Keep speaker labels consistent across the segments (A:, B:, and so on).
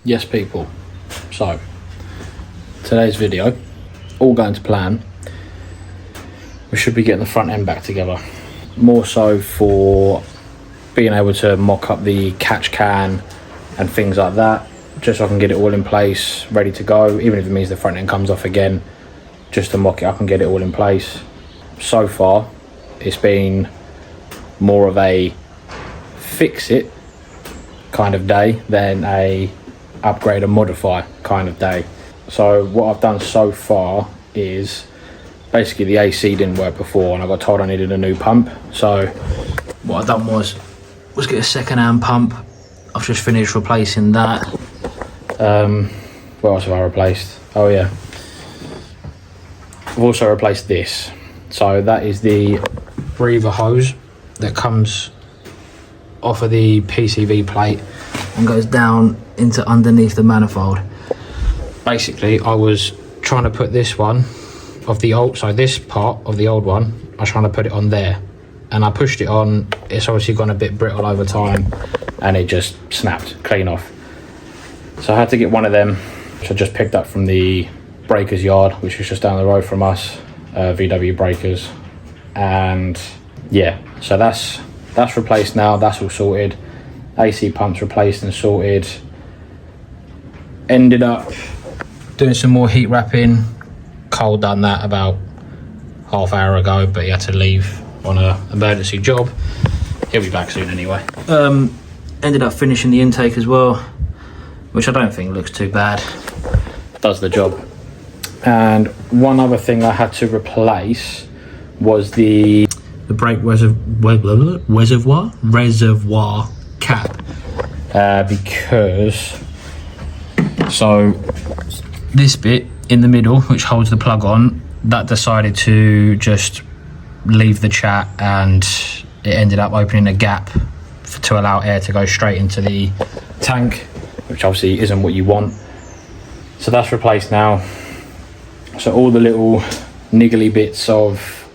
A: Yes people, so today's video, all going to plan, we should be getting the front end back together, more so for being able to mock up the catch can and things like that, just so I can get it all in place, ready to go, even if it means the front end comes off again, just to mock it up and get it all in place. So far it's been more of a fix it kind of day than a upgrade and modify kind of day. So what I've done so far is basically the AC didn't work before and I got told I needed a new pump. So what I've done was get a second-hand pump. I've just finished replacing that. What else have I replaced? Oh yeah, I've also replaced this. So that is the breather hose that comes off of the PCV plate and goes down into underneath the manifold. Basically I was trying to put this one of the old, so this part of the old one, I was trying to put it on there and I pushed it on. It's obviously gone a bit brittle over time and it just snapped clean off. So I had to get one of them, which I just picked up from the breakers yard, which is just down the road from us, VW breakers. And yeah, so that's replaced now, that's all sorted. AC pumps replaced and sorted. Ended up doing some more heat wrapping. Cole done that about half hour ago, but he had to leave on an emergency job. He'll be back soon anyway. Ended up finishing the intake as well, which I don't think looks too bad. Does the job. And one other thing I had to replace was the brake reservoir cap, because so this bit in the middle, which holds the plug on, that decided to just leave the chat and it ended up opening a gap to allow air to go straight into the tank, which obviously isn't what you want. So that's replaced now. So all the little niggly bits of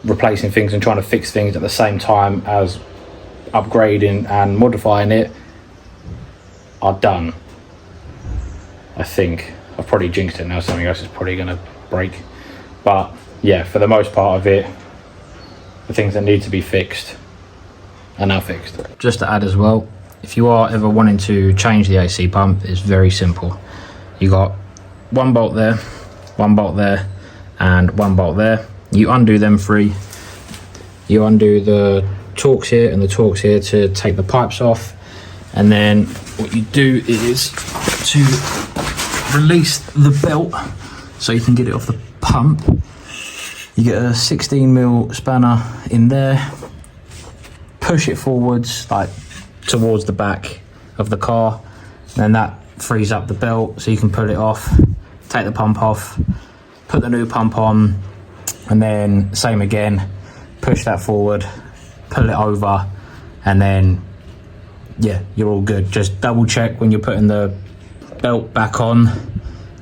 A: replacing things and trying to fix things at the same time as upgrading and modifying it are done. I think I've probably jinxed it now, something else is probably going to break, but yeah, for the most part of it, the things that need to be fixed are now fixed. Just to add as well, if you are ever wanting to change the AC pump, it's very simple. You got one bolt there, one bolt there, and one bolt there. You undo them three. You undo the Torx here and the Torx here to take the pipes off, and then what you do is to release the belt so you can get it off the pump. You get a 16mm spanner in there, push it forwards like towards the back of the car, and then that frees up the belt so you can pull it off, take the pump off, put the new pump on, and then same again, push that forward, pull it over, and then yeah, you're all good. Just double check when you're putting the belt back on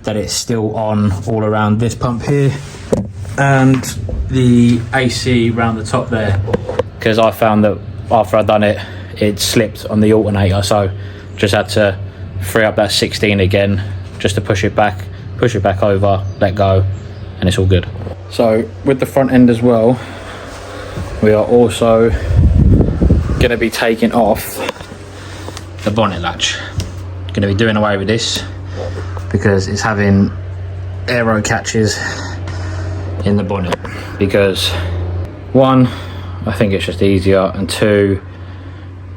A: that it's still on all around this pump here and the AC around the top there, because I found that after I'd done it, it slipped on the alternator, so just had to free up that 16 again just to push it back over, let go, and it's all good. So with the front end as well, we are also going to be taking off the bonnet latch. Going to be doing away with this because it's having aero catches in the bonnet, because one, I think it's just easier, and two,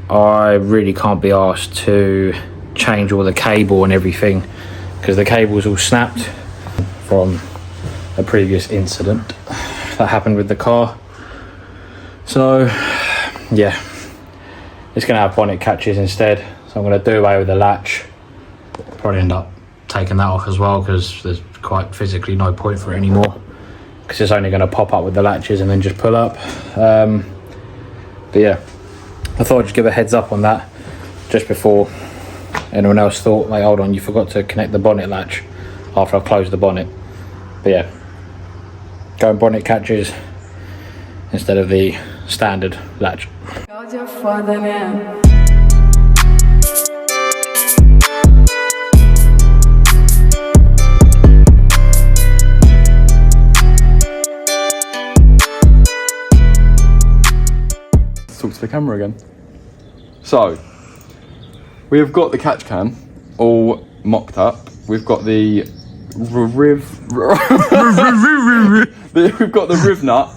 A: I really can't be asked to change all the cable and everything because the cable's all snapped from a previous incident that happened with the car. So yeah, it's going to have bonnet catches instead, so I'm going to do away with the latch. Probably end up taking that off as well because there's quite physically no point for it anymore, because it's only going to pop up with the latches and then just pull up. But yeah, I thought I'd just give a heads up on that just before anyone else thought, like, hold on, you forgot to connect the bonnet latch after I closed the bonnet. But yeah, going bonnet catches instead of the standard latch.
B: the camera again. So, we have got the catch can all mocked up. We've got the we've got the riv nut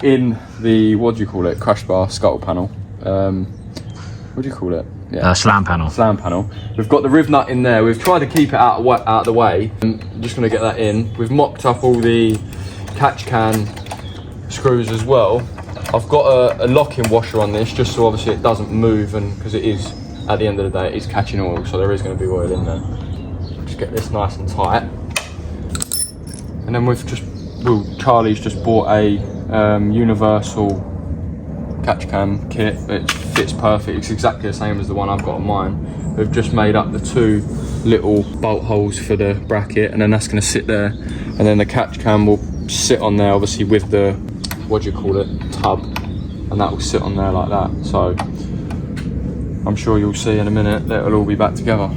B: in the, what do you call it, crash bar scuttle panel. What do you call it?
A: Yeah. Slam panel.
B: Slam panel. We've got the riv nut in there. We've tried to keep it out of the way. I'm just going to get that in. We've mocked up all the catch can screws as well. I've got a locking washer on this, just so obviously it doesn't move, and because it is, at the end of the day, it is catching oil, so there is going to be oil in there. Just get this nice and tight. And then Charlie's just bought a universal catch can kit. It fits perfect. It's exactly the same as the one I've got on mine. We've just made up the 2 little bolt holes for the bracket, and then that's going to sit there, and then the catch can will sit on there, obviously with the, what do you call it, tub, and that will sit on there like that. So I'm sure you'll see in a minute that it'll all be back together.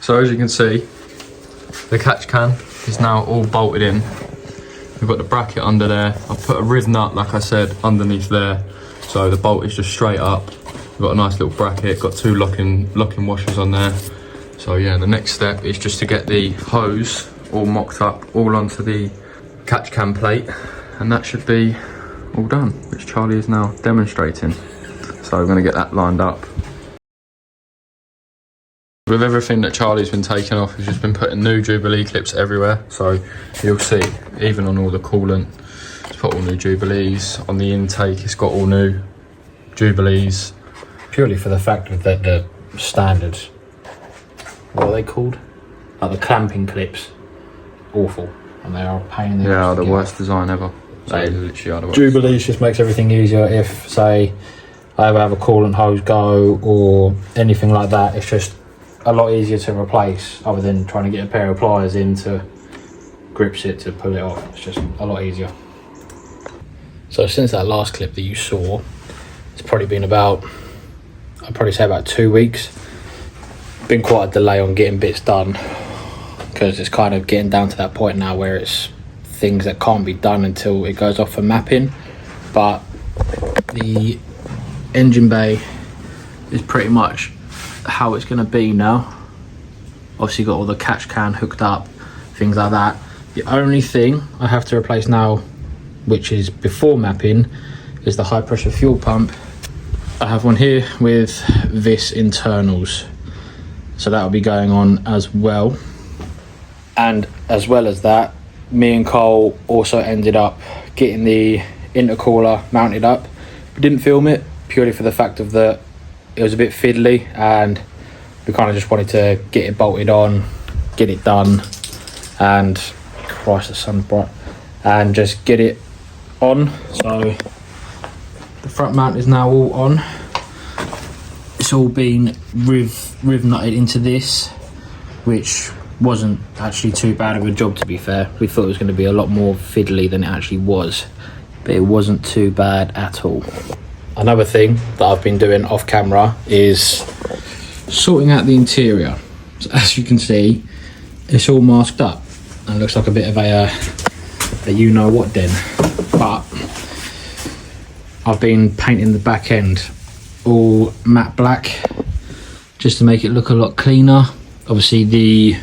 B: So as you can see, the catch can is now all bolted in. We've got the bracket under there. I've put a riv nut, like I said, underneath there. So the bolt is just straight up. We've got a nice little bracket, got 2 locking washers on there. So yeah, the next step is just to get the hose all mocked up, all onto the catch can plate. And that should be all done, which Charlie is now demonstrating. So we're gonna get that lined up. With everything that Charlie's been taking off, he's just been putting new Jubilee clips everywhere. So you'll see, even on all the coolant, it's put all new Jubilees. On the intake, it's got all new Jubilees.
A: Purely for the fact that the standard, what are they called? Like the clamping clips, awful. And they are a pain in the
B: ass. Yeah, the worst design ever. They literally are the worst.
A: Jubilees just makes everything easier. If, say, I ever have a coolant hose go or anything like that, it's just a lot easier to replace, other than trying to get a pair of pliers in to grips it to pull it off. It's just a lot easier. So since that last clip that you saw, it's probably been about, I'd probably say about 2 weeks. Been quite a delay on getting bits done, because it's kind of getting down to that point now where it's things that can't be done until it goes off for mapping. But the engine bay is pretty much how it's going to be now. Obviously got all the catch can hooked up, things like that. The only thing I have to replace now, which is before mapping, is the high pressure fuel pump. I have one here with this internals, so that'll be going on as well. And as well as that, me and Cole also ended up getting the intercooler mounted up. We didn't film it purely for the fact of that it was a bit fiddly, and we kind of just wanted to get it bolted on, get it done, and Christ, the sun's bright, and just get it on. So the front mount is now all on. It's all been riv nutted into this, which wasn't actually too bad of a job, to be fair. We thought it was going to be a lot more fiddly than it actually was, but it wasn't too bad at all. Another thing that I've been doing off camera is sorting out the interior. So as you can see, it's all masked up and looks like a bit of a you know what den. But I've been painting the back end all matte black just to make it look a lot cleaner. Obviously the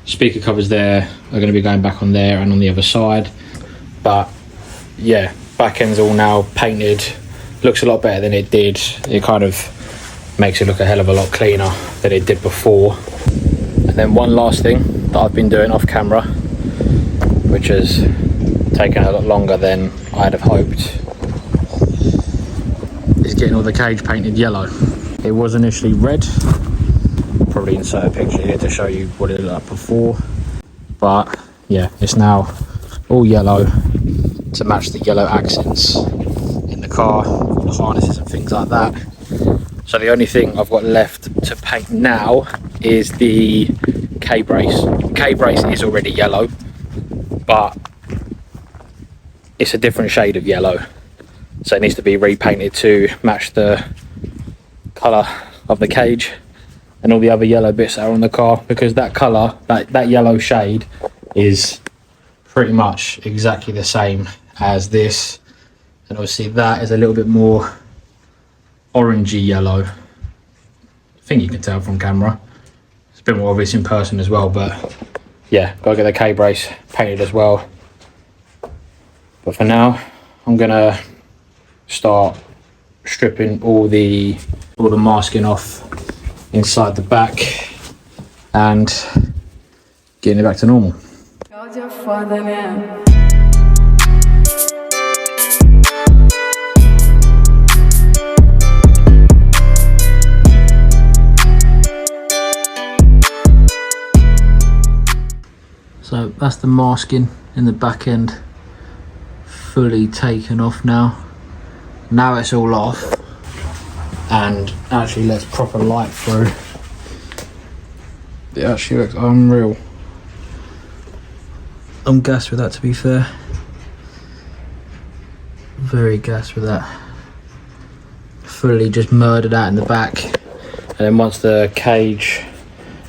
A: speaker covers there are going to be going back on there and on the other side. But yeah, back end's all now painted. Looks a lot better than it did. It kind of makes it look a hell of a lot cleaner than it did before. And then one last thing that I've been doing off camera, which has taken a lot longer than I'd have hoped, is getting all the cage painted yellow. It was initially red. Probably insert a picture here to show you what it looked like before. But yeah, it's now all yellow to match the yellow accents in the car, all the harnesses and things like that. So the only thing I've got left to paint now is the K-brace. K-brace is already yellow, but it's a different shade of yellow, so it needs to be repainted to match the colour of the cage and all the other yellow bits that are on the car, because that colour, that yellow shade is pretty much exactly the same as this, and obviously that is a little bit more orangey yellow. I think you can tell from camera. It's a bit more obvious in person as well, but yeah, gotta get the K-brace painted as well. But for now, I'm gonna start stripping all the masking off inside the back and getting it back to normal. So that's the masking in the back end, fully taken off now. Now it's all off, and actually let's proper light through. It actually looks unreal. I'm gassed with that, to be fair. Very gassed with that. Fully just murdered out in the back, and then once the cage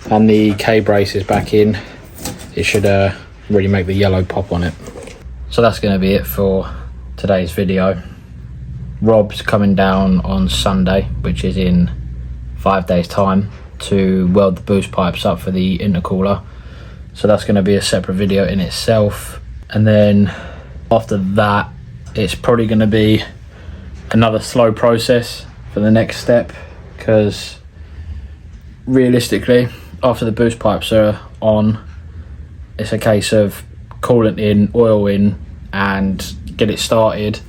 A: and the K-brace is back in, it should really make the yellow pop on it. So that's going to be it for today's video. Rob's coming down on Sunday, which is in 5 days time, to weld the boost pipes up for the intercooler. So that's going to be a separate video in itself. And then after that, it's probably going to be another slow process for the next step, because realistically, after the boost pipes are on, it's a case of coolant in, oil in, and get it started.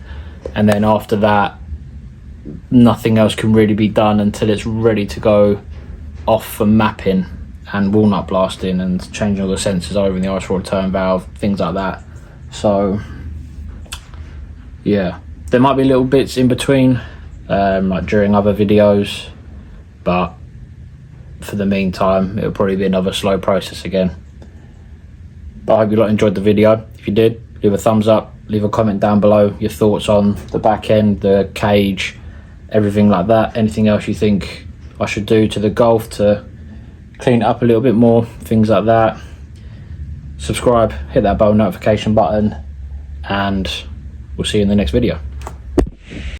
A: And then after that, nothing else can really be done until it's ready to go off for mapping and walnut blasting and changing all the sensors over in the ice return valve, things like that. So yeah, there might be little bits in between, like during other videos, but for the meantime, it'll probably be another slow process again. But I hope you lot enjoyed the video. If you did, leave a thumbs up, leave a comment down below, your thoughts on the back end, the cage, everything like that. Anything else you think I should do to the Golf to clean it up a little bit more, things like that. Subscribe, hit that bell notification button, and we'll see you in the next video.